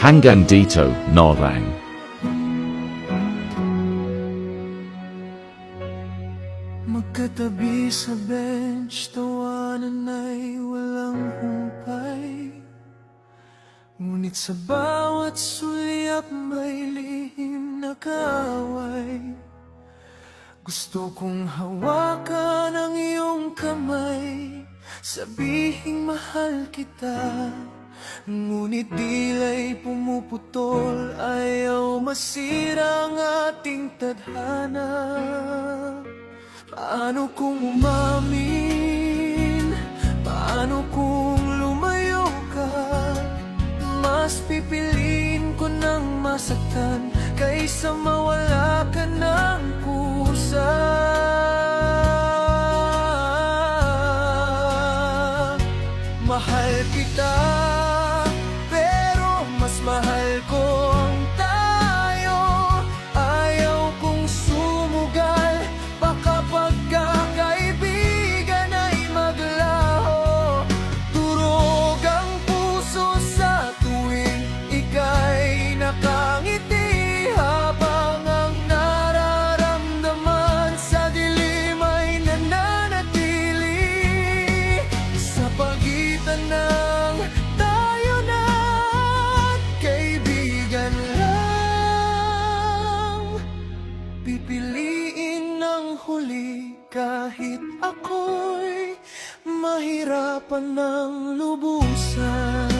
Hanggang dito na lang. Magkatabi sa bench, tawanan ay walang humpay. Ngunit sa bawat sulyap may lihim na kaaway. Gusto kong hawakan ang iyong kamay, sabihing mahal kita. Ngunit dila'y pumuputol, ayaw masira ang ating tadhana. Paano kung umamin? Paano kung lumayo ka? Mas pipiliin ko nang masaktan kaysa mawala ka ng kusa. Mahal kita, pero mas mahal ko ang tayo. Ayaw kong sumugal, baka pagkakaibigan ay maglaho. Durog ang puso sa tuwing ika'y nakangiti, habang ang nararamdaman sa dilim ay nananatili. Sa pagitan ng tayo na kaibigan lang, pipiliin ng huli kahit ako'y mahirapan ng lubusan.